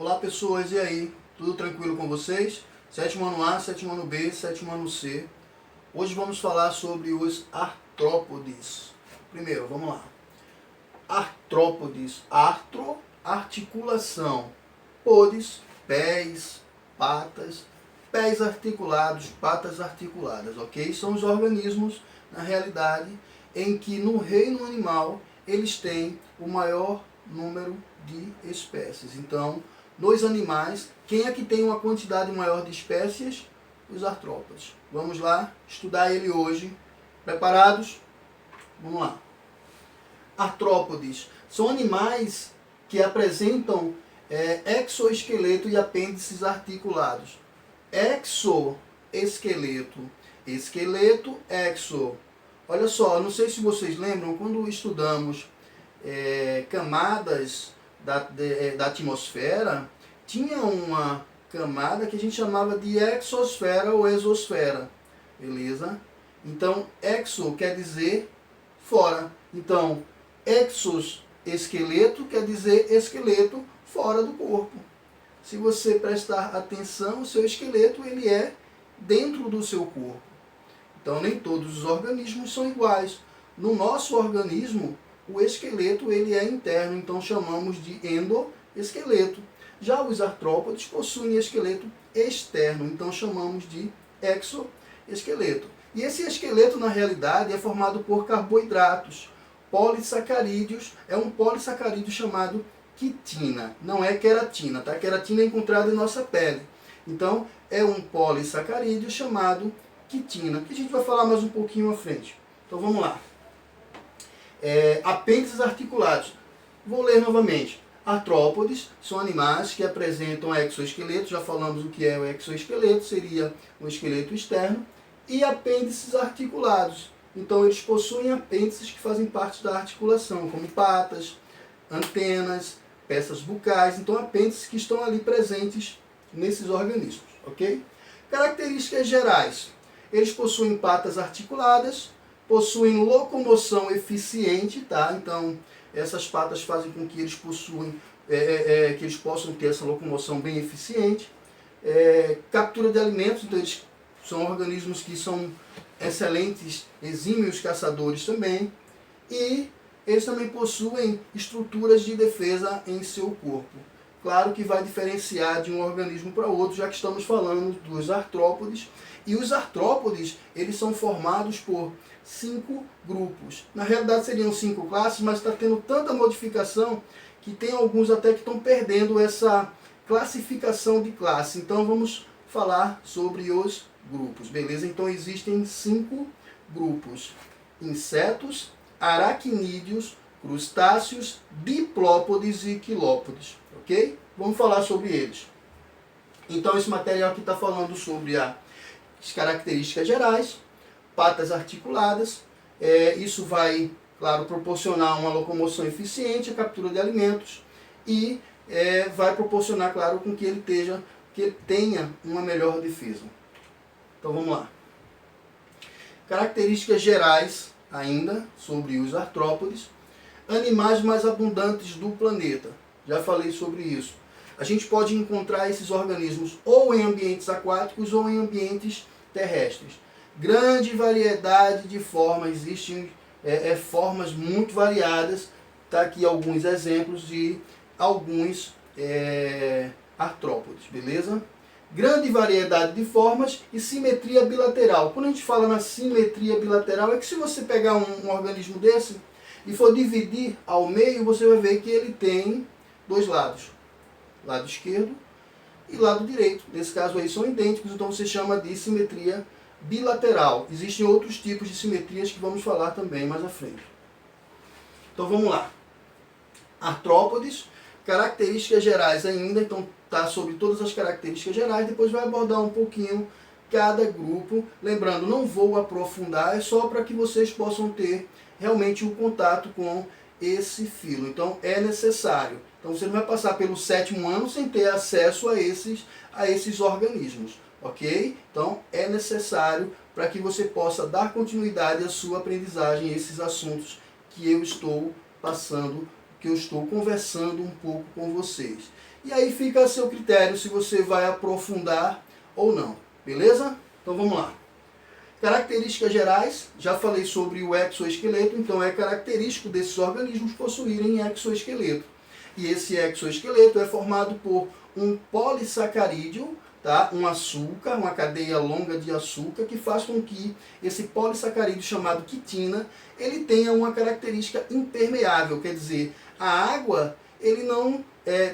Olá pessoas, e aí? Tudo tranquilo com vocês? Sétimo ano A, sétimo ano B, sétimo ano C. Hoje vamos falar sobre os artrópodes. Primeiro, vamos lá. Artrópodes, artro, articulação. Podes, pés, patas, pés articulados, patas articuladas, ok? São os organismos, na realidade, em que no reino animal eles têm o maior número de espécies. Então, nos animais, quem é que tem uma quantidade maior de espécies? Os artrópodes. Vamos lá estudar ele hoje. Preparados? Vamos lá. Artrópodes são animais que apresentam exoesqueleto e apêndices articulados. Exoesqueleto, esqueleto, exo. Olha só, não sei se vocês lembram, quando estudamos camadas da atmosfera, tinha uma camada que a gente chamava de exosfera ou exosfera, beleza? Então, exo quer dizer fora. Então, exoesqueleto quer dizer esqueleto fora do corpo. Se você prestar atenção, o seu esqueleto ele é dentro do seu corpo. Então, nem todos os organismos são iguais. No nosso organismo, o esqueleto ele é interno, então chamamos de endoesqueleto. Já os artrópodes possuem esqueleto externo, então chamamos de exoesqueleto. E esse esqueleto, na realidade, é formado por carboidratos, polissacarídeos. É um polissacarídeo chamado quitina, não é queratina, tá? Queratina é encontrada em nossa pele. Então, é um polissacarídeo chamado quitina, que a gente vai falar mais um pouquinho à frente. Então, vamos lá. Apêndices articulados. Vou ler novamente. Artrópodes são animais que apresentam exoesqueleto. Já falamos o que é o exoesqueleto, seria um esqueleto externo. E apêndices articulados. Então, eles possuem apêndices que fazem parte da articulação, como patas, antenas, peças bucais. Então, apêndices que estão ali presentes nesses organismos, ok? Características gerais. Eles possuem patas articuladas, possuem locomoção eficiente, tá? Então, essas patas fazem com que eles que eles possam ter essa locomoção bem eficiente. Captura de alimentos, então eles são organismos que são excelentes, exímios caçadores também. E eles também possuem estruturas de defesa em seu corpo. Claro que vai diferenciar de um organismo para outro, já que estamos falando dos artrópodes. E os artrópodes, eles são formados por 5 grupos. Na realidade seriam 5 classes, mas está tendo tanta modificação que tem alguns até que estão perdendo essa classificação de classe. Então vamos falar sobre os grupos, beleza? Então existem 5 grupos: insetos, aracnídeos, crustáceos, diplópodes e quilópodes, ok? Vamos falar sobre eles. Então esse material aqui está falando sobre as características gerais, patas articuladas. Isso vai, claro, proporcionar uma locomoção eficiente, a captura de alimentos e vai proporcionar, claro, com que ele tenha uma melhor defesa. Então vamos lá. Características gerais ainda sobre os artrópodes. Animais mais abundantes do planeta. Já falei sobre isso. A gente pode encontrar esses organismos ou em ambientes aquáticos ou em ambientes terrestres. Grande variedade de formas, existem formas muito variadas. Está aqui alguns exemplos de alguns artrópodes, beleza? Grande variedade de formas e simetria bilateral. Quando a gente fala na simetria bilateral, é que se você pegar um organismo desse e for dividir ao meio, você vai ver que ele tem 2 lados. Lado esquerdo e lado direito. Nesse caso aí são idênticos, então você chama de simetria bilateral. Existem outros tipos de simetrias que vamos falar também mais à frente. Então vamos lá. Artrópodes, características gerais ainda, então tá sobre todas as características gerais, depois vai abordar um pouquinho cada grupo. Lembrando, não vou aprofundar, é só para que vocês possam ter realmente um contato com esse filo. Então é necessário. Então você não vai passar pelo 7º ano sem ter acesso a esses organismos, ok? Então é necessário para que você possa dar continuidade à sua aprendizagem a esses assuntos que eu estou passando, que eu estou conversando um pouco com vocês. E aí fica a seu critério se você vai aprofundar ou não, beleza? Então vamos lá. Características gerais, já falei sobre o exoesqueleto, então é característico desses organismos possuírem exoesqueleto. E esse exoesqueleto é formado por um polissacarídeo, tá? Um açúcar, uma cadeia longa de açúcar, que faz com que esse polissacarídeo chamado quitina, ele tenha uma característica impermeável, quer dizer, a água, ele não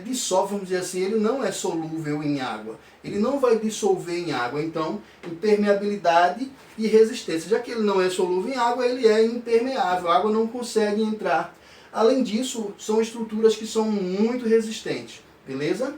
dissolve, vamos dizer assim, ele não é solúvel em água. Ele não vai dissolver em água, então, impermeabilidade e resistência. Já que ele não é solúvel em água, ele é impermeável, a água não consegue entrar. Além disso, são estruturas que são muito resistentes, beleza?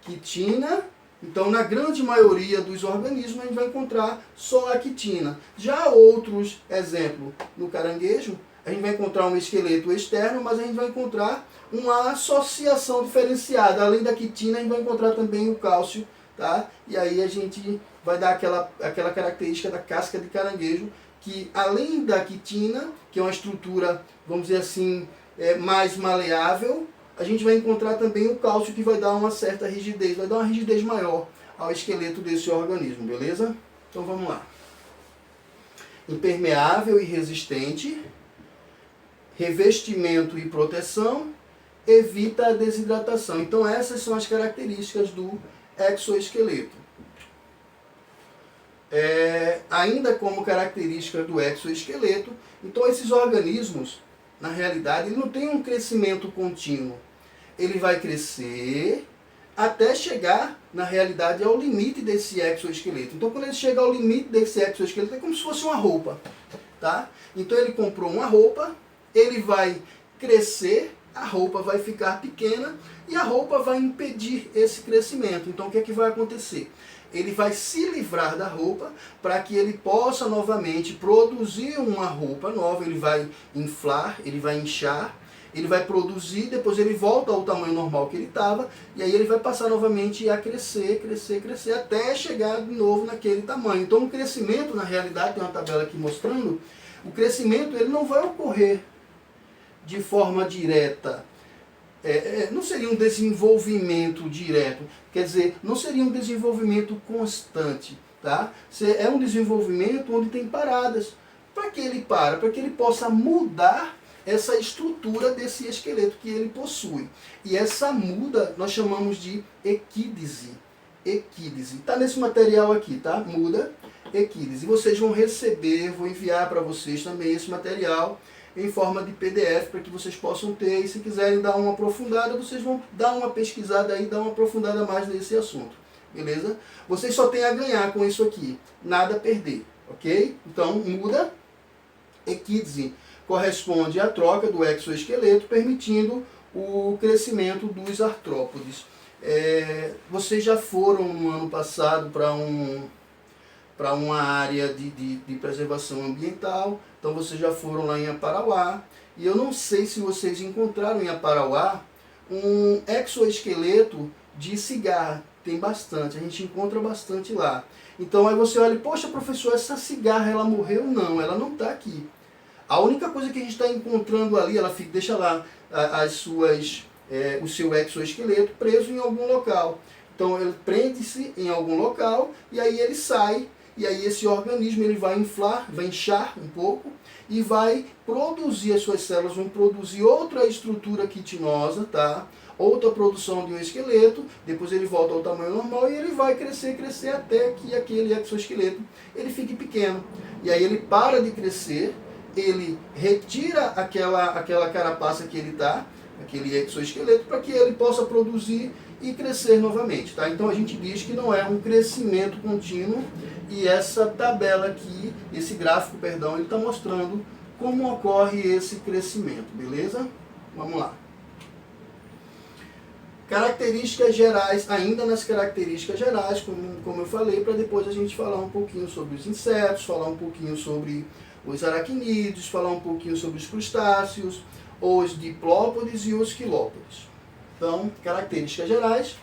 Quitina, então na grande maioria dos organismos a gente vai encontrar só a quitina. Já outros, exemplo, no caranguejo, a gente vai encontrar um esqueleto externo, mas a gente vai encontrar uma associação diferenciada. Além da quitina, a gente vai encontrar também o cálcio, tá? E aí a gente vai dar aquela característica da casca de caranguejo, que além da quitina, que é uma estrutura, vamos dizer assim, mais maleável, a gente vai encontrar também o cálcio, que vai dar uma certa rigidez, vai dar uma rigidez maior ao esqueleto desse organismo, beleza? Então vamos lá. Impermeável e resistente, revestimento e proteção, evita a desidratação. Então essas são as características do exoesqueleto. Ainda como característica do exoesqueleto, então esses organismos, na realidade, ele não tem um crescimento contínuo. Ele vai crescer até chegar, na realidade, ao limite desse exoesqueleto. Então, quando ele chega ao limite desse exoesqueleto, é como se fosse uma roupa, tá? Então, ele comprou uma roupa, ele vai crescer, a roupa vai ficar pequena e a roupa vai impedir esse crescimento. Então, o que é que vai acontecer? Ele vai se livrar da roupa para que ele possa novamente produzir uma roupa nova. Ele vai inflar, ele vai inchar, ele vai produzir, depois ele volta ao tamanho normal que ele estava, e aí ele vai passar novamente a crescer, crescer, crescer, até chegar de novo naquele tamanho. Então o crescimento, na realidade, tem uma tabela aqui mostrando, o crescimento ele não vai ocorrer de forma direta. Não seria um desenvolvimento direto, quer dizer, não seria um desenvolvimento constante, tá? É um desenvolvimento onde tem paradas. Para que ele para? Para que ele possa mudar essa estrutura desse esqueleto que ele possui. E essa muda nós chamamos de equídese. Equídese. Está nesse material aqui, tá? Muda, equídese. Vocês vão receber, vou enviar para vocês também esse material em forma de PDF, para que vocês possam ter, e se quiserem dar uma aprofundada, vocês vão dar uma pesquisada aí, dar uma aprofundada mais nesse assunto, beleza? Vocês só têm a ganhar com isso aqui, nada a perder, ok? Então, muda, equídese, corresponde à troca do exoesqueleto, permitindo o crescimento dos artrópodes. Vocês já foram no ano passado para uma área de preservação ambiental, então vocês já foram lá em Aparauá, e eu não sei se vocês encontraram em Aparauá um exoesqueleto de cigarra. Tem bastante, a gente encontra bastante lá. Então aí você olha, poxa professor, essa cigarra ela morreu? Não, ela não está aqui. A única coisa que a gente está encontrando ali, ela deixa lá o seu exoesqueleto preso em algum local. Então ele prende-se em algum local e aí ele sai. E aí esse organismo ele vai inflar, vai inchar um pouco e vai produzir, as suas células vão produzir outra estrutura quitinosa, tá? Outra produção de um esqueleto, depois ele volta ao tamanho normal e ele vai crescer, crescer até que aquele exoesqueleto ele fique pequeno. E aí ele para de crescer, ele retira aquela carapaça que ele está, aquele exoesqueleto, para que ele possa produzir e crescer novamente, tá? Então a gente diz que não é um crescimento contínuo, e essa tabela aqui, esse gráfico, perdão, ele está mostrando como ocorre esse crescimento, beleza? Vamos lá. Características gerais, ainda nas características gerais, como eu falei, para depois a gente falar um pouquinho sobre os insetos, falar um pouquinho sobre os aracnídeos, falar um pouquinho sobre os crustáceos, os diplópodes e os quilópodes. Então, características gerais,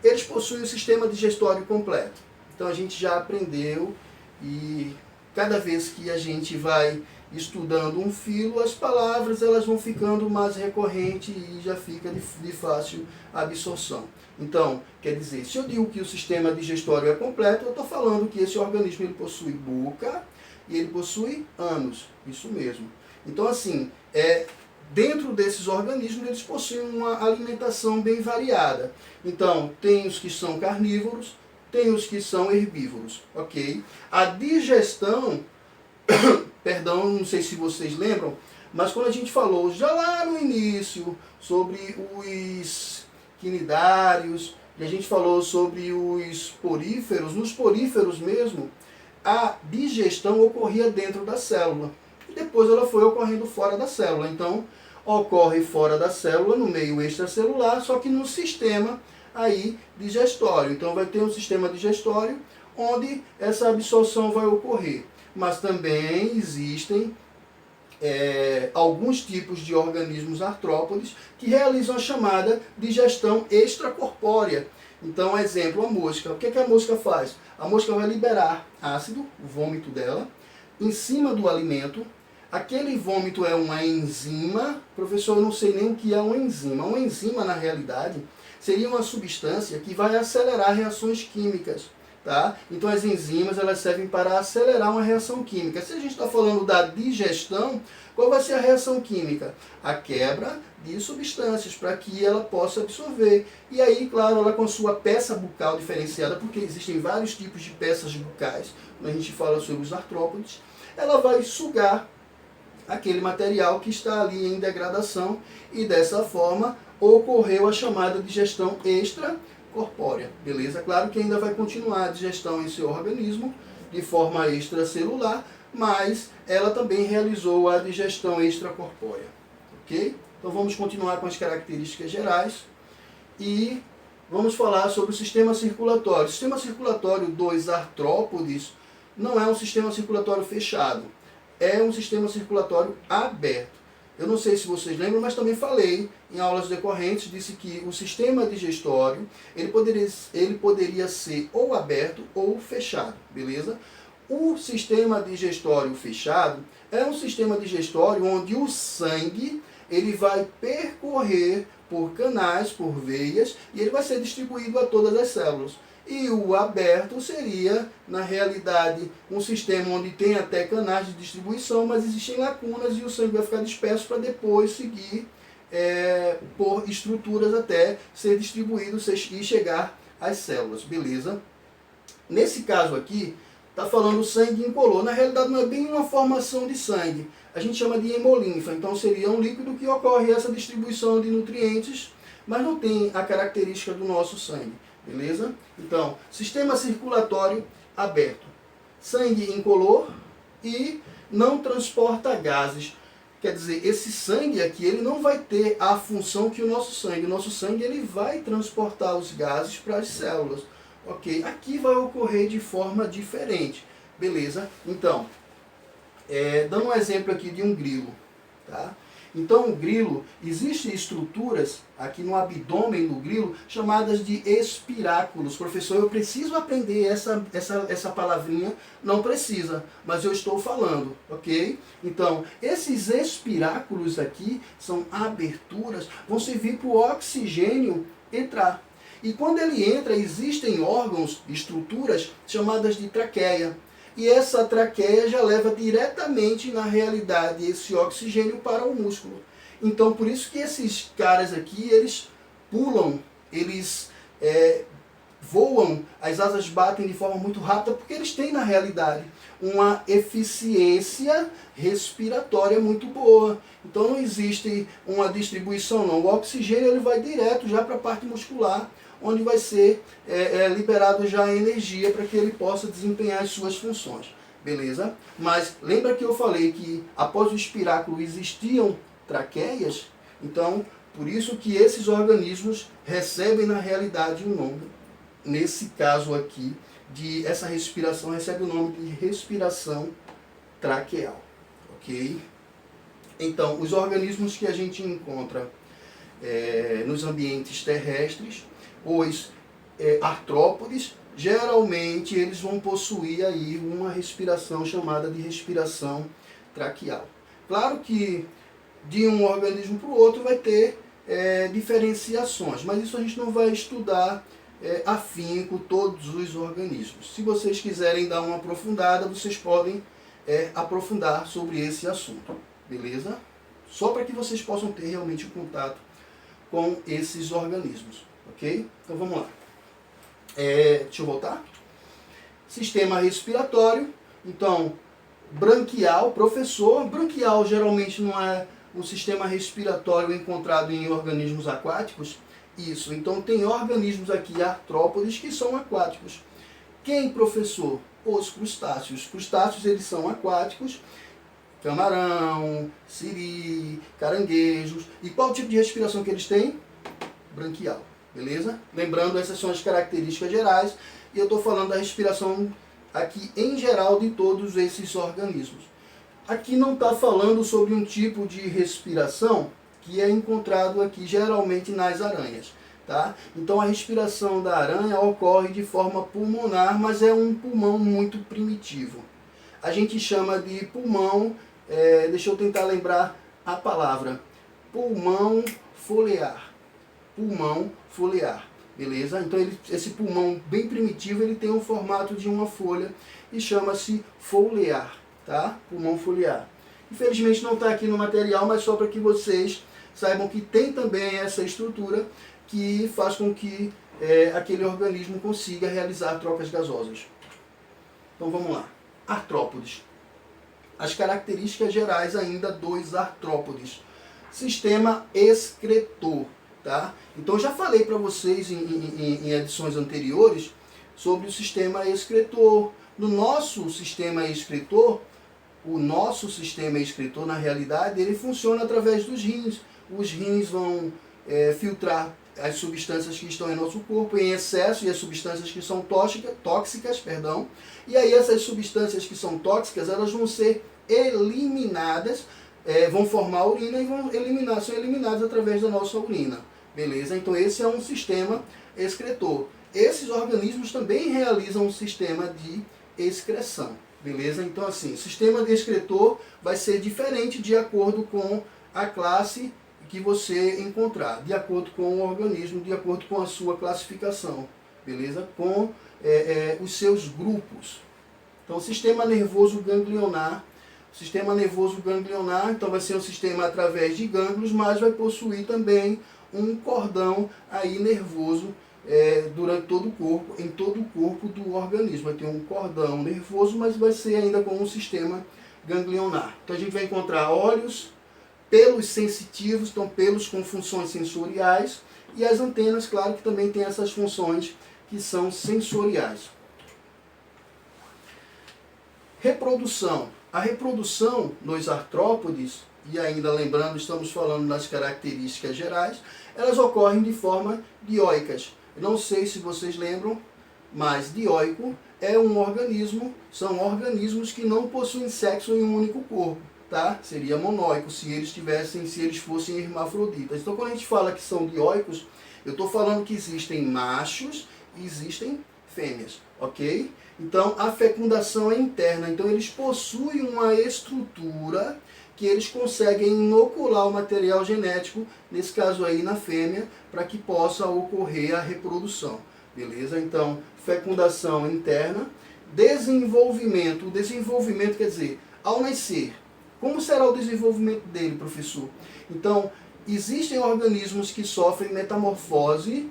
eles possuem um sistema digestório completo. Então a gente já aprendeu, e cada vez que a gente vai estudando um filo, as palavras elas vão ficando mais recorrentes e já fica de fácil absorção. Então, quer dizer, se eu digo que o sistema digestório é completo, eu estou falando que esse organismo ele possui boca e ele possui ânus, isso mesmo. Então, assim, dentro desses organismos, eles possuem uma alimentação bem variada. Então, tem os que são carnívoros, tem os que são herbívoros, ok? A digestão, perdão, não sei se vocês lembram, mas quando a gente falou já lá no início sobre os quinidários, e a gente falou sobre os poríferos, nos poríferos mesmo, a digestão ocorria dentro da célula. E depois ela foi ocorrendo fora da célula. Então, ocorre fora da célula, no meio extracelular, só que no sistema aí digestório. Então vai ter um sistema digestório onde essa absorção vai ocorrer. Mas também existem alguns tipos de organismos artrópodes que realizam a chamada digestão extracorpórea. Então, exemplo, a mosca. O que a mosca faz? A mosca vai liberar ácido, o vômito dela, em cima do alimento. Aquele vômito é uma enzima. Professor, eu não sei nem o que é uma enzima. Uma enzima, na realidade, seria uma substância que vai acelerar reações químicas. Tá? Então as enzimas elas servem para acelerar uma reação química. Se a gente está falando da digestão, qual vai ser a reação química? A quebra de substâncias para que ela possa absorver. E aí, claro, ela com sua peça bucal diferenciada, porque existem vários tipos de peças bucais, quando a gente fala sobre os artrópodes, ela vai sugar aquele material que está ali em degradação e dessa forma ocorreu a chamada digestão extracorpórea, beleza? Claro que ainda vai continuar a digestão em seu organismo de forma extracelular, mas ela também realizou a digestão extracorpórea, ok? Então vamos continuar com as características gerais e vamos falar sobre o sistema circulatório. O sistema circulatório dos artrópodes não é um sistema circulatório fechado, é um sistema circulatório aberto. Eu não sei se vocês lembram, mas também falei em aulas decorrentes, disse que o sistema digestório, ele poderia ser ou aberto ou fechado, beleza? O sistema digestório fechado é um sistema digestório onde o sangue ele vai percorrer por canais, por veias, e ele vai ser distribuído a todas as células. E o aberto seria, na realidade, um sistema onde tem até canais de distribuição, mas existem lacunas e o sangue vai ficar disperso para depois seguir por estruturas até ser distribuído e chegar às células, beleza? Nesse caso aqui, está falando sangue incolor. Na realidade não é bem uma formação de sangue, a gente chama de hemolinfa, então seria um líquido que ocorre essa distribuição de nutrientes, mas não tem a característica do nosso sangue. Beleza? Então, sistema circulatório aberto. Sangue incolor e não transporta gases. Quer dizer, esse sangue aqui, ele não vai ter a função que o nosso sangue. O nosso sangue, ele vai transportar os gases para as células. Ok? Aqui vai ocorrer de forma diferente. Beleza? Então, dando um exemplo aqui de um grilo. Tá? Então, o grilo, existem estruturas aqui no abdômen do grilo chamadas de espiráculos. Professor, eu preciso aprender essa palavrinha? Não precisa, mas eu estou falando, ok? Então, esses espiráculos aqui são aberturas, vão servir para o oxigênio entrar. E quando ele entra, existem órgãos, estruturas chamadas de traqueia. E essa traqueia já leva diretamente, na realidade, esse oxigênio para o músculo. Então, por isso que esses caras aqui, eles pulam, eles voam, as asas batem de forma muito rápida, porque eles têm, na realidade, uma eficiência respiratória muito boa. Então, não existe uma distribuição, não. O oxigênio ele vai direto já para a parte muscular, onde vai ser liberado já a energia para que ele possa desempenhar as suas funções. Beleza? Mas lembra que eu falei que após o espiráculo existiam traqueias? Então, por isso que esses organismos recebem na realidade um nome. Nesse caso aqui, essa respiração recebe o nome de respiração traqueal. Ok? Então, os organismos que a gente encontra nos ambientes terrestres, os artrópodes, geralmente eles vão possuir aí uma respiração chamada de respiração traqueal. Claro que de um organismo para o outro vai ter diferenciações, mas isso a gente não vai estudar afinco todos os organismos. Se vocês quiserem dar uma aprofundada, vocês podem aprofundar sobre esse assunto, beleza? Só para que vocês possam ter realmente contato com esses organismos, ok? Então vamos lá. Deixa eu voltar. Sistema respiratório. Então, branquial, professor. Branquial geralmente não é um sistema respiratório encontrado em organismos aquáticos? Isso. Então tem organismos aqui, artrópodes, que são aquáticos. Quem, professor? Os crustáceos. Os crustáceos, eles são aquáticos. Camarão, siri, caranguejos. E qual tipo de respiração que eles têm? Branquial. Beleza? Lembrando, essas são as características gerais. E eu estou falando da respiração aqui em geral de todos esses organismos. Aqui não está falando sobre um tipo de respiração que é encontrado aqui geralmente nas aranhas. Tá? Então a respiração da aranha ocorre de forma pulmonar, mas é um pulmão muito primitivo. A gente chama de pulmão, deixa eu tentar lembrar a palavra, pulmão foliar. Pulmão foliar, beleza? Então esse pulmão bem primitivo, ele tem o formato de uma folha e chama-se foliar, tá? Pulmão foliar. Infelizmente não está aqui no material, mas só para que vocês saibam que tem também essa estrutura que faz com que aquele organismo consiga realizar trocas gasosas. Então vamos lá. Artrópodes. As características gerais ainda dos artrópodes. Sistema excretor. Tá? Então já falei para vocês em edições anteriores sobre o sistema excretor. No nosso sistema excretor, o nosso sistema excretor, na realidade, ele funciona através dos rins. Os rins vão filtrar as substâncias que estão em nosso corpo em excesso e as substâncias que são tóxicas, e aí essas substâncias que são tóxicas, elas vão ser eliminadas, vão formar urina e são eliminadas através da nossa urina, beleza? Então esse é um sistema excretor. Esses organismos também realizam um sistema de excreção, beleza? Então assim, o sistema de excretor vai ser diferente de acordo com a classe que você encontrar, de acordo com o organismo, de acordo com a sua classificação, beleza? Com os seus grupos. Então, sistema nervoso ganglionar. Sistema nervoso ganglionar, então vai ser um sistema através de gânglios, mas vai possuir também um cordão aí nervoso durante todo o corpo, em todo o corpo do organismo. Vai ter um cordão nervoso, mas vai ser ainda com um sistema ganglionar. Então a gente vai encontrar olhos, pelos sensitivos, então pelos com funções sensoriais, e as antenas, claro que também tem essas funções que são sensoriais. Reprodução. A reprodução nos artrópodes, e ainda lembrando, estamos falando das características gerais, elas ocorrem de forma dioicas. Não sei se vocês lembram, mas dioico é um organismo, são organismos que não possuem sexo em um único corpo. Tá? Seria monóico se eles fossem hermafroditas. Então quando a gente fala que são dioicos, eu estou falando que existem machos e existem fêmeas, ok? Então a fecundação é interna, então eles possuem uma estrutura que eles conseguem inocular o material genético, nesse caso aí na fêmea, para que possa ocorrer a reprodução, beleza? Então fecundação interna, desenvolvimento. O desenvolvimento quer dizer, ao nascer, como será o desenvolvimento dele, professor? Então, existem organismos que sofrem metamorfose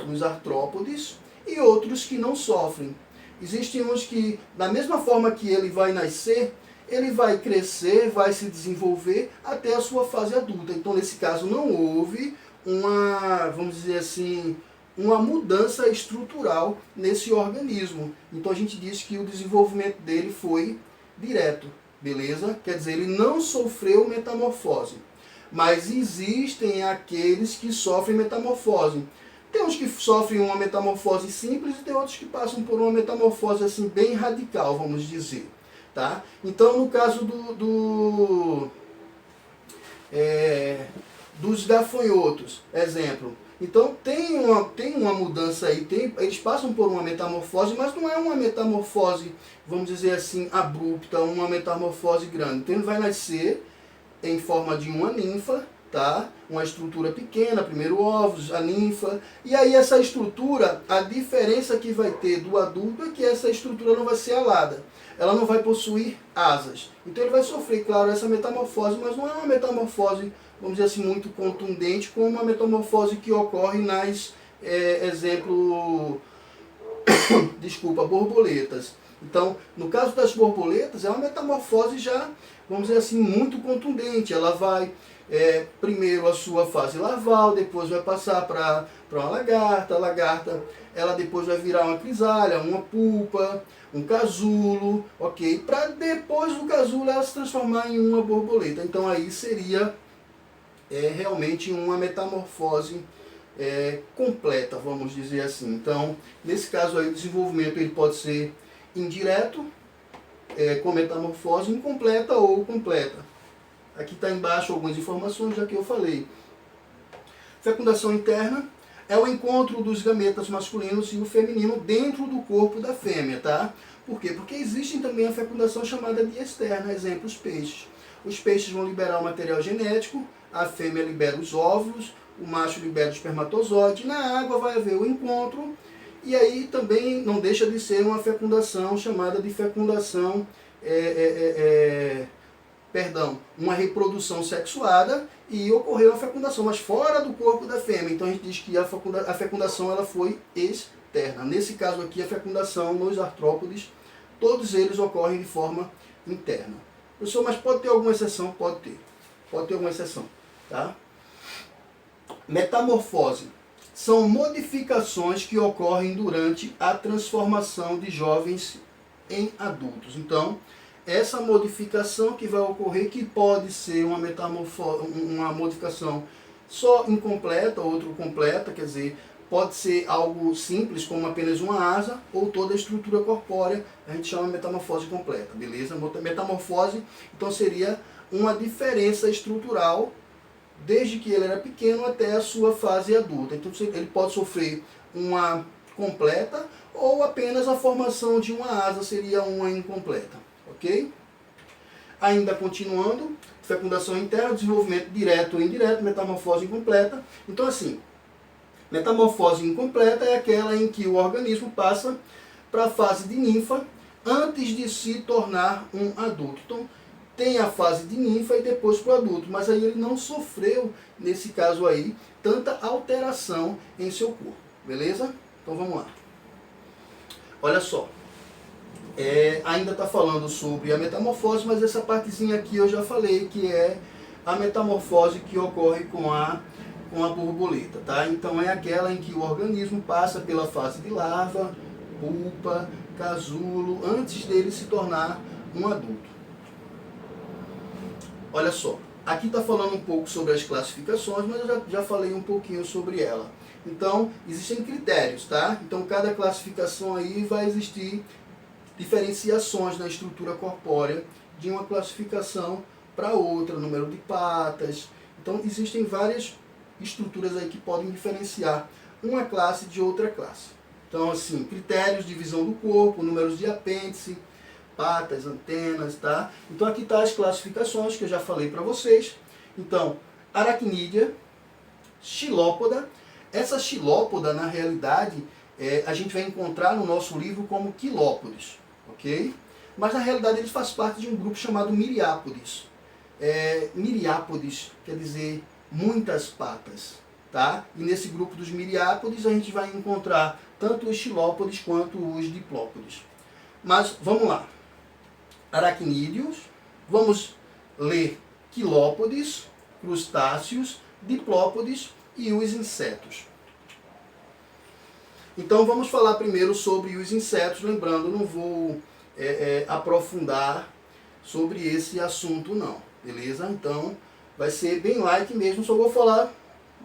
nos artrópodes e outros que não sofrem. Existem uns que, da mesma forma que ele vai nascer, ele vai crescer, vai se desenvolver até a sua fase adulta. Então, nesse caso, não houve uma, vamos dizer assim, uma mudança estrutural nesse organismo. Então, a gente diz que o desenvolvimento dele foi direto. Beleza? Quer dizer, ele não sofreu metamorfose. Mas existem aqueles que sofrem metamorfose. Tem uns que sofrem uma metamorfose simples e tem outros que passam por uma metamorfose assim bem radical, vamos dizer. Tá? Então, no caso dos gafanhotos, exemplo, Então tem uma mudança aí, eles passam por uma metamorfose, mas não é uma metamorfose, vamos dizer assim, abrupta, uma metamorfose grande. Então ele vai nascer em forma de uma ninfa, tá? Uma estrutura pequena, primeiro ovos, a ninfa, e aí essa estrutura, a diferença que vai ter do adulto é que essa estrutura não vai ser alada, ela não vai possuir asas. Então ele vai sofrer, claro, essa metamorfose, mas não é uma metamorfose, vamos dizer assim, muito contundente, como uma metamorfose que ocorre nas, borboletas. Então, no caso das borboletas, é uma metamorfose já, vamos dizer assim, muito contundente. Ela vai, primeiro a sua fase larval, depois vai passar para uma lagarta. A lagarta, ela depois vai virar uma crisália, uma pupa, um casulo, ok? Para depois do casulo ela se transformar em uma borboleta. Então aí seria realmente uma metamorfose completa, vamos dizer assim. Então, nesse caso aí, o desenvolvimento ele pode ser indireto, com metamorfose incompleta ou completa. Aqui está embaixo algumas informações, já que eu falei. Fecundação interna é o encontro dos gametas masculinos e o feminino dentro do corpo da fêmea, tá? Por quê? Porque existe também a fecundação chamada de externa, exemplo, os peixes. Os peixes vão liberar o material genético, a fêmea libera os óvulos, o macho libera o espermatozoide, na água vai haver o encontro, e aí também não deixa de ser uma fecundação chamada de fecundação, uma reprodução sexuada, e ocorreu a fecundação, mas fora do corpo da fêmea. Então a gente diz que a fecundação ela foi externa. Nesse caso aqui, a fecundação nos artrópodes, todos eles ocorrem de forma interna. Professor, mas pode ter alguma exceção? Pode ter. Pode ter alguma exceção. Tá? Metamorfose. São modificações que ocorrem durante a transformação de jovens em adultos. Então, essa modificação que vai ocorrer, que pode ser uma modificação só incompleta, outra completa, quer dizer, pode ser algo simples, como apenas uma asa, ou toda a estrutura corpórea, a gente chama de metamorfose completa, beleza? Metamorfose, então, seria uma diferença estrutural desde que ele era pequeno até a sua fase adulta. Então ele pode sofrer uma completa ou apenas a formação de uma asa seria uma incompleta, ok? Ainda continuando, fecundação interna, desenvolvimento direto ou indireto, metamorfose incompleta. Então assim, metamorfose incompleta é aquela em que o organismo passa para a fase de ninfa antes de se tornar um adulto. Então, tem a fase de ninfa e depois para o adulto, mas aí ele não sofreu, nesse caso aí, tanta alteração em seu corpo, beleza? Então vamos lá. Olha só, ainda está falando sobre a metamorfose, mas essa partezinha aqui eu já falei, que é a metamorfose que ocorre com a borboleta, tá? Então é aquela em que o organismo passa pela fase de larva, pupa, casulo, antes dele se tornar um adulto. Olha só, aqui está falando um pouco sobre as classificações, mas eu já falei um pouquinho sobre ela. Então, existem critérios, tá? Então, cada classificação aí vai existir diferenciações na estrutura corpórea de uma classificação para outra, número de patas. Então, existem várias estruturas aí que podem diferenciar uma classe de outra classe. Então, assim, critérios de divisão do corpo, números de apêndice, patas, antenas, tá? Então aqui tá as classificações que eu já falei para vocês. Então, aracnídea, xilópoda. Essa xilópoda, na realidade, a gente vai encontrar no nosso livro como quilópodes, ok? Mas na realidade ele faz parte de um grupo chamado miriápodes. Miriápodes quer dizer muitas patas, tá? E nesse grupo dos miriápodes a gente vai encontrar tanto os xilópodes quanto os diplópodes. Mas vamos lá. Aracnídeos, vamos ler quilópodes, crustáceos, diplópodes e os insetos. Então vamos falar primeiro sobre os insetos, lembrando, não vou aprofundar sobre esse assunto não, beleza? Então vai ser bem light mesmo, só vou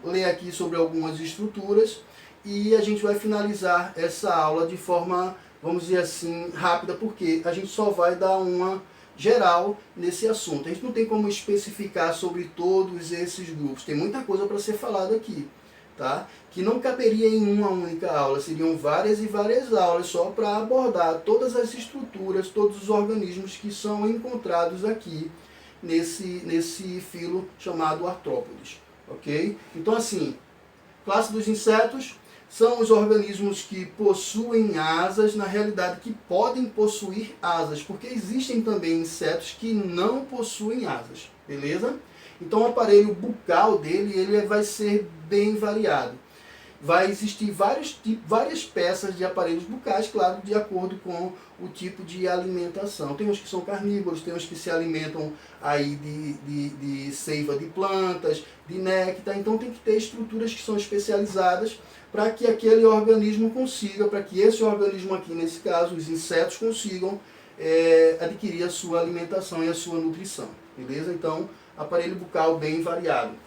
ler aqui sobre algumas estruturas e a gente vai finalizar essa aula de forma, vamos dizer assim, rápida, porque a gente só vai dar uma geral nesse assunto. A gente não tem como especificar sobre todos esses grupos. Tem muita coisa para ser falado aqui, tá? Que não caberia em uma única aula, seriam várias e várias aulas só para abordar todas as estruturas, todos os organismos que são encontrados aqui nesse filo chamado artrópodes, ok? Então assim, classe dos insetos são os organismos que possuem asas, na realidade que podem possuir asas, porque existem também insetos que não possuem asas, beleza? Então o aparelho bucal dele ele vai ser bem variado. Vai existir várias peças de aparelhos bucais, claro, de acordo com o tipo de alimentação. Tem uns que são carnívoros, tem uns que se alimentam aí de seiva de plantas, de néctar. Então tem que ter estruturas que são especializadas para que aquele organismo consiga, para que esse organismo aqui, nesse caso, os insetos, consigam adquirir a sua alimentação e a sua nutrição. Beleza? Então, aparelho bucal bem variado.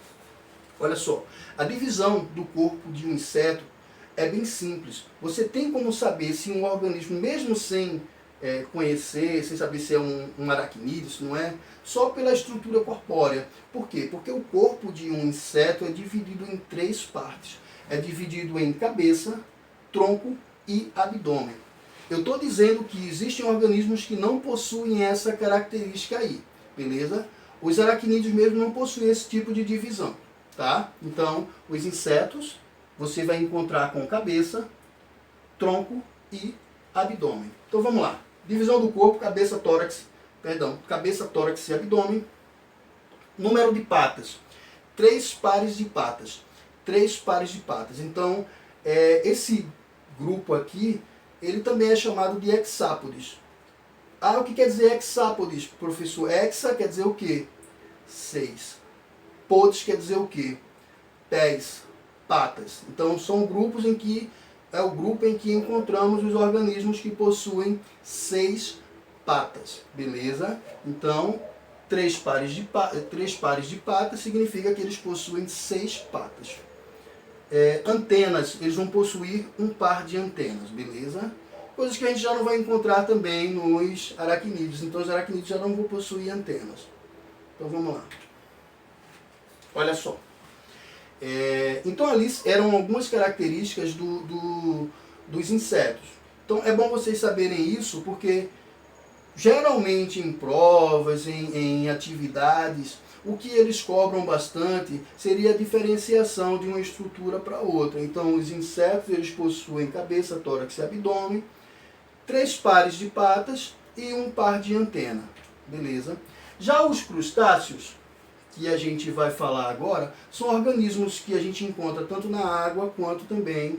Olha só, a divisão do corpo de um inseto é bem simples. Você tem como saber se um organismo, mesmo sem conhecer, sem saber se é um aracnídeo, se não é, só pela estrutura corpórea. Por quê? Porque o corpo de um inseto é dividido em 3 partes. É dividido em cabeça, tronco e abdômen. Eu estou dizendo que existem organismos que não possuem essa característica aí, beleza? Os aracnídeos mesmo não possuem esse tipo de divisão. Tá? Então, os insetos você vai encontrar com cabeça, tronco e abdômen. Então vamos lá. Divisão do corpo, cabeça, tórax e abdômen. Número de patas. 3 pares de patas. 3 pares de patas. Então, esse grupo aqui, ele também é chamado de hexápodes. Ah, o que quer dizer hexápodes, professor? Hexa quer dizer o quê? 6. Podes quer dizer o quê? Pés, patas. Então são grupos em que é o grupo em que encontramos os organismos que possuem 6 patas, beleza? Então 3 pares de patas significa que eles possuem 6 patas. Antenas, eles vão possuir um par de antenas, beleza? Coisas que a gente já não vai encontrar também nos aracnídeos. Então os aracnídeos já não vão possuir antenas. Então vamos lá. Olha só. Então ali eram algumas características dos insetos. Então é bom vocês saberem isso, porque geralmente em provas, em atividades, o que eles cobram bastante seria a diferenciação de uma estrutura para outra. Então os insetos eles possuem cabeça, tórax e abdômen, 3 pares de patas e um par de antena. Beleza? Já os crustáceos, que a gente vai falar agora, são organismos que a gente encontra tanto na água quanto também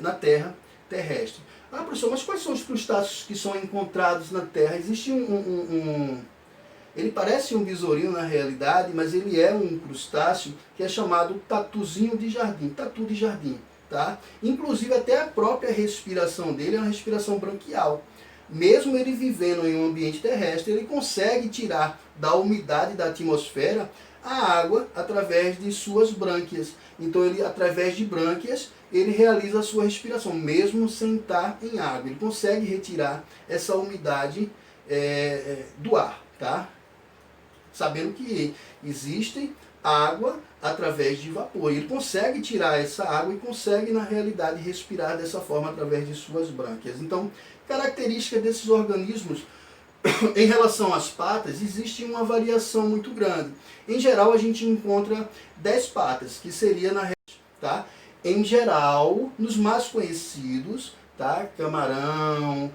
na terra terrestre. Ah, professor, mas quais são os crustáceos que são encontrados na terra? Existe ele parece um besourinho na realidade, mas ele é um crustáceo que é chamado tatuzinho de jardim, tatu de jardim, tá? Inclusive até a própria respiração dele é uma respiração branquial. Mesmo ele vivendo em um ambiente terrestre, ele consegue tirar da umidade da atmosfera a água através de suas brânquias. Então, ele, através de brânquias, ele realiza a sua respiração, mesmo sem estar em água. Ele consegue retirar essa umidade do ar, tá? Sabendo que existe água através de vapor. Ele consegue tirar essa água e consegue, na realidade, respirar dessa forma através de suas brânquias. Então, característica desses organismos, em relação às patas, existe uma variação muito grande. Em geral, a gente encontra 10 patas, que seria na realidade, tá? Em geral, nos mais conhecidos, tá? Camarão,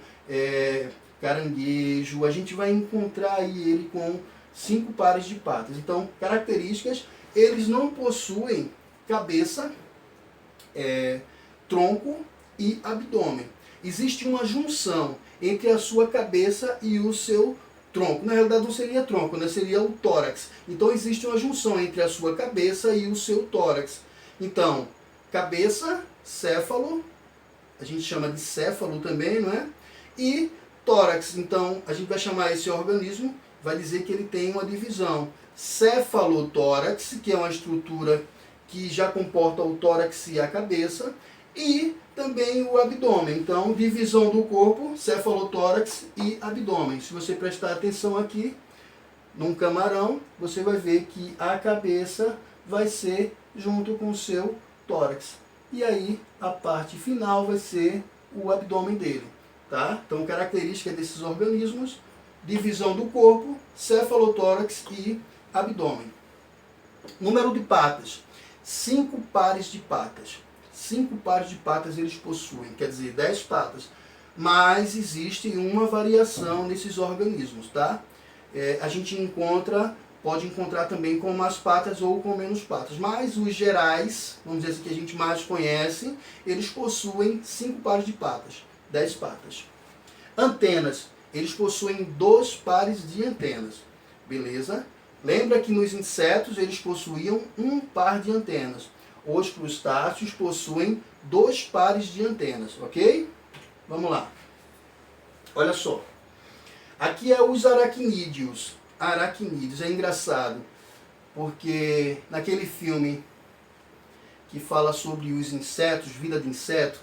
caranguejo, a gente vai encontrar aí ele com 5 pares de patas. Então, características, eles não possuem cabeça, tronco e abdômen. Existe uma junção entre a sua cabeça e o seu tronco. Na realidade não seria tronco, né? Seria o tórax. Então existe uma junção entre a sua cabeça e o seu tórax. Então, cabeça, céfalo, a gente chama de céfalo também, não é? E tórax, então a gente vai chamar esse organismo, vai dizer que ele tem uma divisão. Cefalotórax, que é uma estrutura que já comporta o tórax e a cabeça, e também o abdômen. Então, divisão do corpo, cefalotórax e abdômen. Se você prestar atenção aqui, num camarão, você vai ver que a cabeça vai ser junto com o seu tórax. E aí a parte final vai ser o abdômen dele. Tá? Então, característica desses organismos: divisão do corpo, cefalotórax e abdômen. Número de patas: 5 pares de patas. 5 pares de patas eles possuem, quer dizer, 10 patas. Mas existe uma variação nesses organismos, tá? A gente pode encontrar também com mais patas ou com menos patas. Mas os gerais, vamos dizer assim, que a gente mais conhece, eles possuem 5 pares de patas, 10 patas. Antenas: eles possuem 2 pares de antenas, beleza? Lembra que nos insetos eles possuíam 1 par de antenas. Os crustáceos possuem 2 pares de antenas, ok? Vamos lá. Olha só. Aqui é os aracnídeos. Aracnídeos. É engraçado, porque naquele filme que fala sobre os insetos, vida de inseto,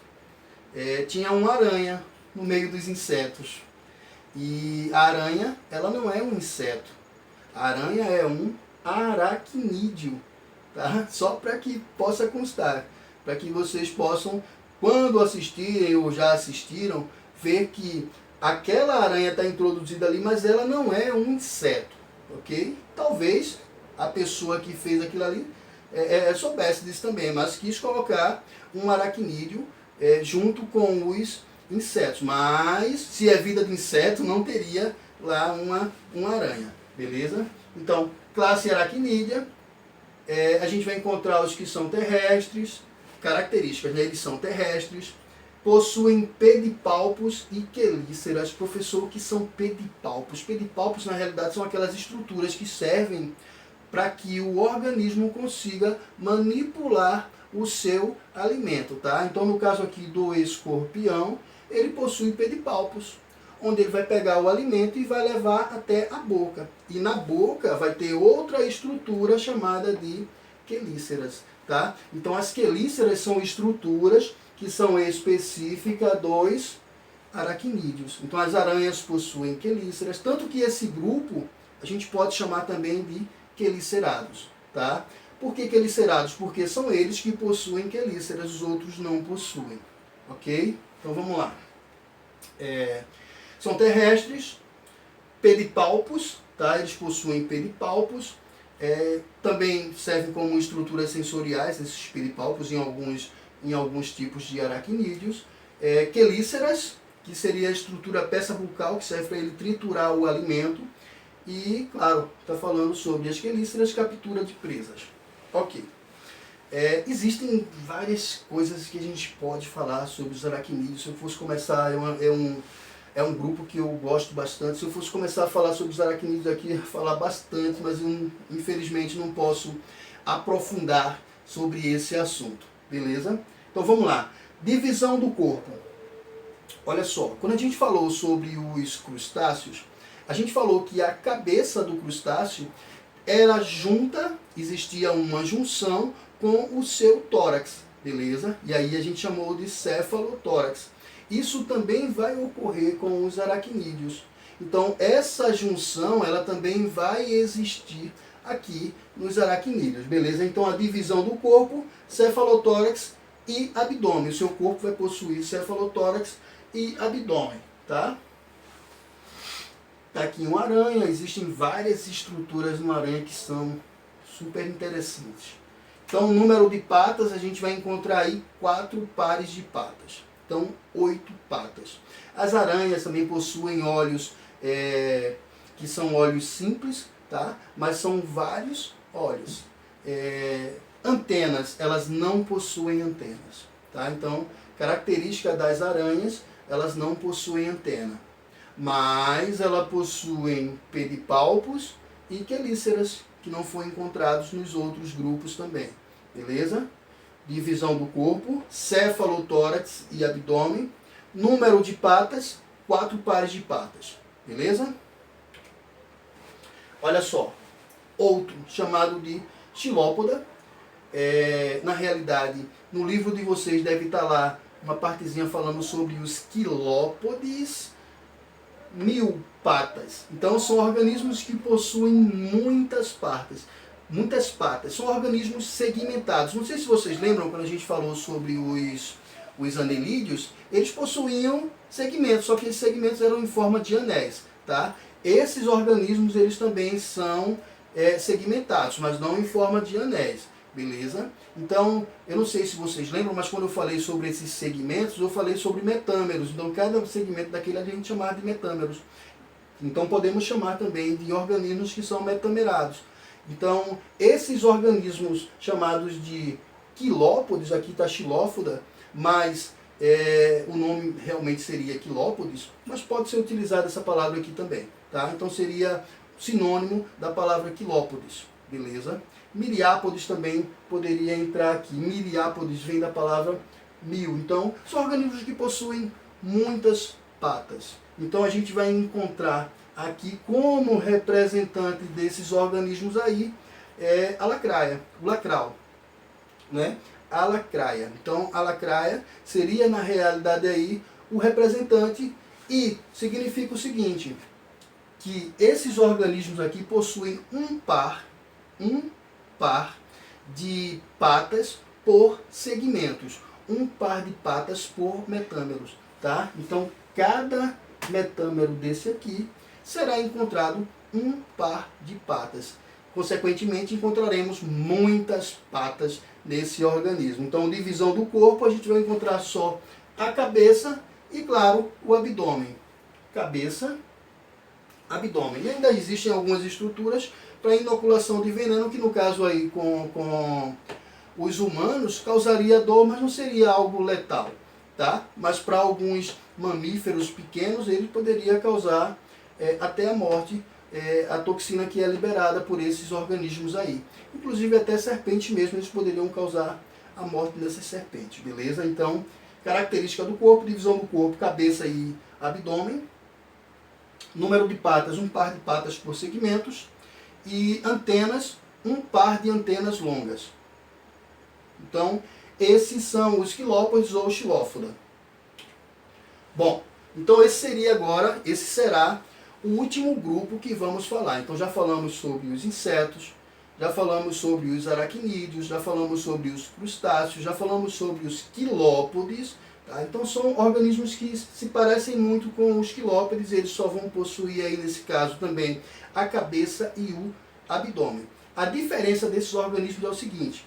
tinha uma aranha no meio dos insetos. E a aranha, ela não é um inseto. A aranha é um aracnídeo, tá? Só para que possa constar, para que vocês possam, quando assistirem ou já assistiram, ver que aquela aranha está introduzida ali, mas ela não é um inseto, ok? Talvez a pessoa que fez aquilo ali soubesse disso também, mas quis colocar um aracnídeo junto com os insetos. Mas se é vida de inseto, não teria lá uma aranha. Beleza? Então, classe aracnídea, a gente vai encontrar os que são terrestres, características, né? Eles são terrestres, possuem pedipalpos e quelíceras. Professor, o que são pedipalpos? Pedipalpos, na realidade, são aquelas estruturas que servem para que o organismo consiga manipular o seu alimento, tá? Então, no caso aqui do escorpião, ele possui pedipalpos, onde ele vai pegar o alimento e vai levar até a boca. E na boca vai ter outra estrutura chamada de quelíceras, tá? Então as quelíceras são estruturas que são específicas dos aracnídeos. Então as aranhas possuem quelíceras, tanto que esse grupo a gente pode chamar também de quelicerados, tá? Por que quelicerados? Porque são eles que possuem quelíceras, os outros não possuem, ok? Então vamos lá. São terrestres, pedipalpos, tá? Eles possuem pedipalpos, também servem como estruturas sensoriais, esses pedipalpos, em alguns tipos de aracnídeos. Quelíceras, que seria a estrutura peça bucal, que serve para ele triturar o alimento. E, claro, está falando sobre as quelíceras, captura de presas. Ok. Existem várias coisas que a gente pode falar sobre os aracnídeos. Se eu fosse começar, é um grupo que eu gosto bastante. Se eu fosse começar a falar sobre os aracnídeos aqui, eu ia falar bastante, mas eu, infelizmente, não posso aprofundar sobre esse assunto. Beleza? Então vamos lá. Divisão do corpo. Olha só, quando a gente falou sobre os crustáceos, a gente falou que a cabeça do crustáceo era junta, existia uma junção com o seu tórax, beleza? E aí a gente chamou de cefalotórax. Isso também vai ocorrer com os aracnídeos. Então essa junção, ela também vai existir aqui nos aracnídeos, beleza? Então a divisão do corpo, cefalotórax e abdômen. O seu corpo vai possuir cefalotórax e abdômen, tá? Tá aqui uma aranha, existem várias estruturas no aranha que são super interessantes. Então, o número de patas, a gente vai encontrar aí 4 pares de patas. Então, 8 patas. As aranhas também possuem olhos, que são olhos simples, tá? Mas são vários olhos. Antenas, elas não possuem antenas, tá? Então, característica das aranhas, elas não possuem antena. Mas elas possuem pedipalpos e quelíceras, que não foram encontrados nos outros grupos também. Beleza? Divisão do corpo, cefalotórax e abdômen. Número de patas, 4 pares de patas. Beleza? Olha só. Outro, chamado de xilópoda. Na realidade, no livro de vocês deve estar lá uma partezinha falando sobre os quilópodes. 1000 patas. Então são organismos que possuem muitas patas. muitas patas. São organismos segmentados. Não sei se vocês lembram, quando a gente falou sobre os anelídeos, eles possuíam segmentos, só que esses segmentos eram em forma de anéis. Tá? Esses organismos eles também são segmentados, mas não em forma de anéis. Beleza? Então, eu não sei se vocês lembram, mas quando eu falei sobre esses segmentos, eu falei sobre metâmeros. Então, cada segmento daquele a gente chamava de metâmeros. Então, podemos chamar também de organismos que são metamerados. Então, esses organismos chamados de quilópodes, aqui está xilófoda, mas o nome realmente seria quilópodes, mas pode ser utilizada essa palavra aqui também. Tá? Então, seria sinônimo da palavra quilópodes. Beleza? Miriápodes também poderia entrar aqui. Miriápodes vem da palavra mil. Então, são organismos que possuem muitas patas. Então, a gente vai encontrar aqui como representante desses organismos aí a lacraia, o lacral, né? A lacraia. Então, a lacraia seria, na realidade, aí o representante e significa o seguinte, que esses organismos aqui possuem um par de patas por segmentos, um par de patas por metâmeros, tá? Então, cada metâmero desse aqui será encontrado um par de patas. Consequentemente, encontraremos muitas patas nesse organismo. Então, divisão do corpo, a gente vai encontrar só a cabeça e, claro, o abdômen. Cabeça, abdômen. E ainda existem algumas estruturas para inoculação de veneno, que no caso aí com os humanos causaria dor, mas não seria algo letal, tá? Mas para alguns mamíferos pequenos, ele poderia causar até a morte, a toxina que é liberada por esses organismos aí. Inclusive até serpentes mesmo, eles poderiam causar a morte dessas serpentes, beleza? Então, característica do corpo, divisão do corpo, cabeça e abdômen. Número de patas, um par de patas por segmentos. E antenas, um par de antenas longas. Então, esses são os quilópodes ou xilófoda. Bom, então esse será o último grupo que vamos falar. Então já falamos sobre os insetos, já falamos sobre os aracnídeos, já falamos sobre os crustáceos, já falamos sobre os quilópodes. Tá? Então são organismos que se parecem muito com os quilópodes, eles só vão possuir aí nesse caso também a cabeça e o abdômen. A diferença desses organismos é o seguinte,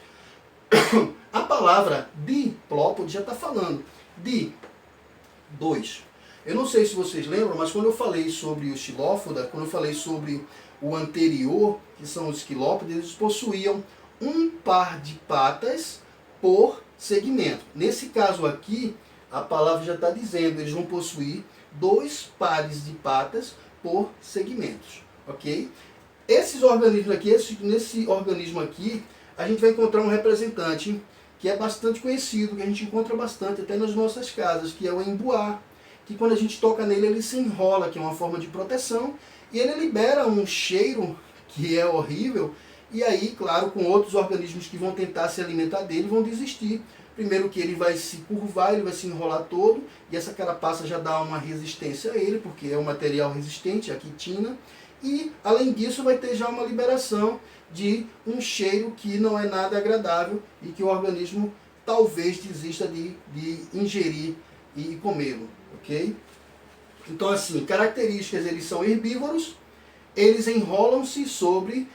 a palavra diplópode já está falando de dois. Eu não sei se vocês lembram, mas quando eu falei sobre o xilófoda, quando eu falei sobre o anterior, que são os quilópodes, eles possuíam um par de patas por segmento. Nesse caso aqui, a palavra já está dizendo, eles vão possuir dois pares de patas por segmentos, ok? Esses organismos aqui, nesse organismo aqui, a gente vai encontrar um representante que é bastante conhecido, que a gente encontra bastante até nas nossas casas, que é o embuá, que quando a gente toca nele, ele se enrola, que é uma forma de proteção, e ele libera um cheiro que é horrível, e aí, claro, com outros organismos que vão tentar se alimentar dele, vão desistir. Primeiro que ele vai se curvar, ele vai se enrolar todo, e essa carapaça já dá uma resistência a ele, porque é um material resistente, a quitina, e além disso vai ter já uma liberação de um cheiro que não é nada agradável e que o organismo talvez desista de ingerir e comê-lo, ok? Então assim, características, eles são herbívoros, eles enrolam-se sobre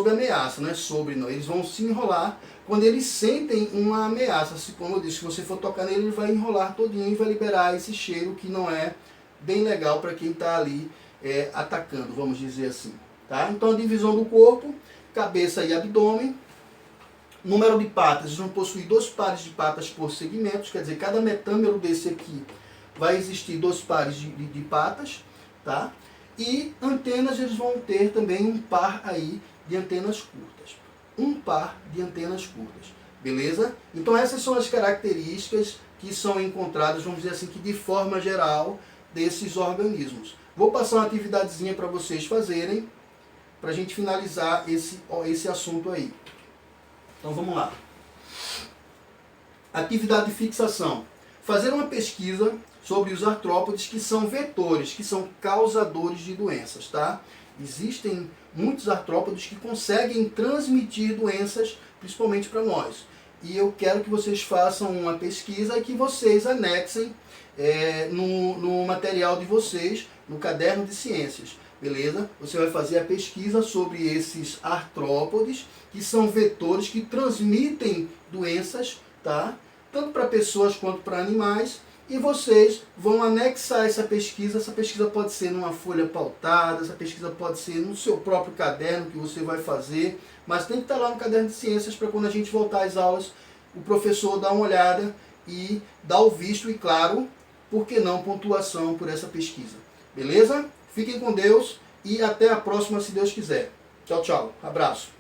ameaça, não é sobre não, eles vão se enrolar quando eles sentem uma ameaça. Como eu disse, se você for tocar nele, ele vai enrolar todinho e vai liberar esse cheiro que não é bem legal para quem está ali atacando, vamos dizer assim. Tá? Então a divisão do corpo, cabeça e abdômen. Número de patas, eles vão possuir dois pares de patas por segmentos, quer dizer, cada metâmero desse aqui vai existir dois pares de patas, tá? E antenas, eles vão ter também um par aí de antenas curtas. Um par de antenas curtas, beleza? Então essas são as características que são encontradas, vamos dizer assim, que de forma geral, desses organismos. Vou passar uma atividadezinha para vocês fazerem, para a gente finalizar esse assunto aí. Então vamos lá. Atividade de fixação. Fazer uma pesquisa sobre os artrópodes que são vetores, que são causadores de doenças, tá? Existem muitos artrópodes que conseguem transmitir doenças, principalmente para nós. E eu quero que vocês façam uma pesquisa e que vocês anexem no material de vocês, no caderno de ciências. Beleza? Você vai fazer a pesquisa sobre esses artrópodes, que são vetores que transmitem doenças, tá? Tanto para pessoas quanto para animais. E vocês vão anexar essa pesquisa pode ser numa folha pautada, essa pesquisa pode ser no seu próprio caderno que você vai fazer, mas tem que estar lá no caderno de ciências para quando a gente voltar às aulas, o professor dar uma olhada e dar o visto e, claro, por que não, pontuação por essa pesquisa. Beleza? Fiquem com Deus e até a próxima, se Deus quiser. Tchau, tchau. Abraço.